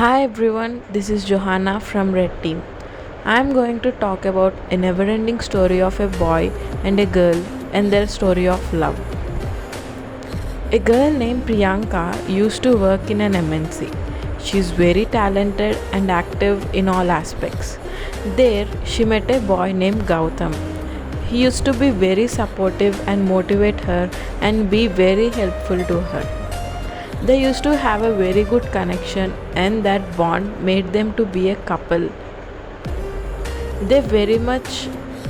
Hi everyone, this is Johanna from Red Team. I am going to talk about a never ending story of a boy and a girl and their story of love. A girl named Priyanka used to work in an MNC. She is very talented and active in all aspects. There, she met a boy named Gautam. He used to be very supportive and motivate her and be very helpful to her. They used to have a very good connection, and that bond made them to be a couple. They very much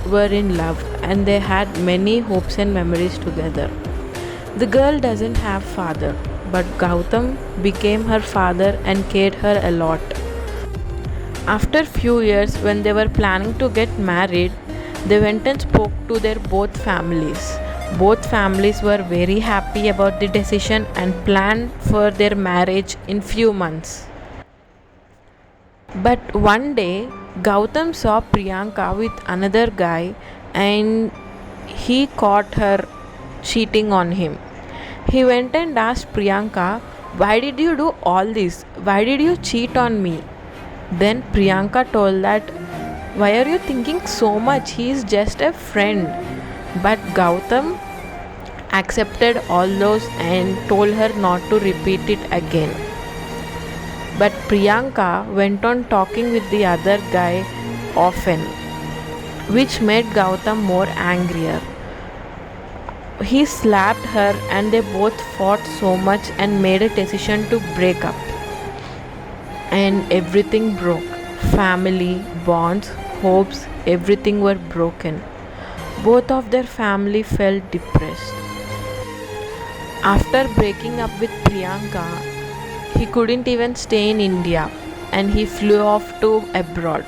were in love and they had many hopes and memories together. The girl doesn't have father, but Gautam became her father and cared her a lot. After few years, when they were planning to get married, they went and spoke to their both families. Both families were very happy about the decision and planned for their marriage in few months. But one day, Gautam saw Priyanka with another guy and he caught her cheating on him. He went and asked Priyanka, "Why did you do all this? Why did you cheat on me?" Then Priyanka told that, "Why are you thinking so much? He is just a friend." But Gautam accepted all those and told her not to repeat it again. But Priyanka went on talking with the other guy often, which made Gautam more angrier. He slapped her and they both fought so much and made a decision to break up. And everything broke. Family, bonds, hopes, everything were broken. Both of their family felt depressed. After breaking up with Priyanka, he couldn't even stay in India and he flew off to abroad.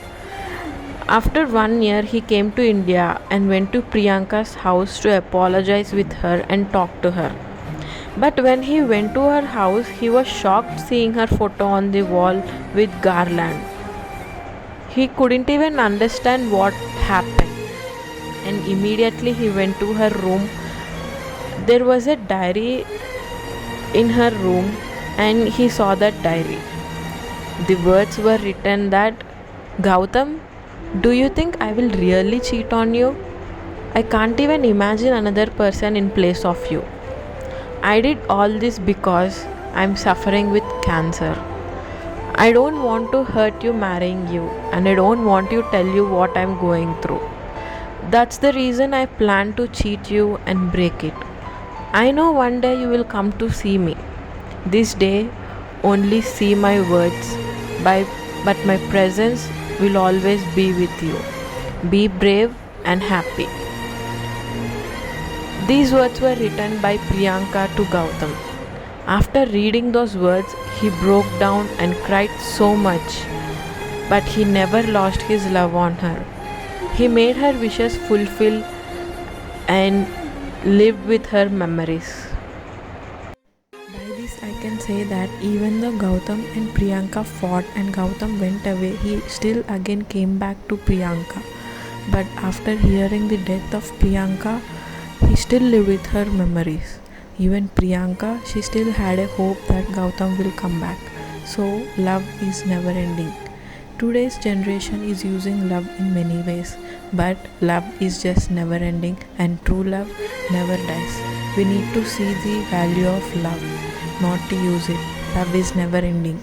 After 1 year, he came to India and went to Priyanka's house to apologize with her and talk to her. But when he went to her house, he was shocked seeing her photo on the wall with garland. He couldn't even understand what happened and immediately he went to her room. There was a diary in her room and he saw that diary. The words were written that, "Gautam, do you think I will really cheat on you? I can't even imagine another person in place of you. I did all this because I'm suffering with cancer. I don't want to hurt you marrying you and I don't want to tell you what I'm going through. That's the reason I plan to cheat you and break it. I know one day you will come to see me. This day only see my words, but my presence will always be with you. Be brave and happy." These words were written by Priyanka to Gautam. After reading those words, he broke down and cried so much, but he never lost his love on her. He made her wishes fulfill and lived with her memories. By this, I can say that even though Gautam and Priyanka fought and Gautam went away, he still again came back to Priyanka. But after hearing the death of Priyanka, he still lived with her memories. Even Priyanka, she still had a hope that Gautam will come back. So, love is never ending. Today's generation is using love in many ways, but love is just never ending and true love never dies. We need to see the value of love, not to use it. Love is never ending.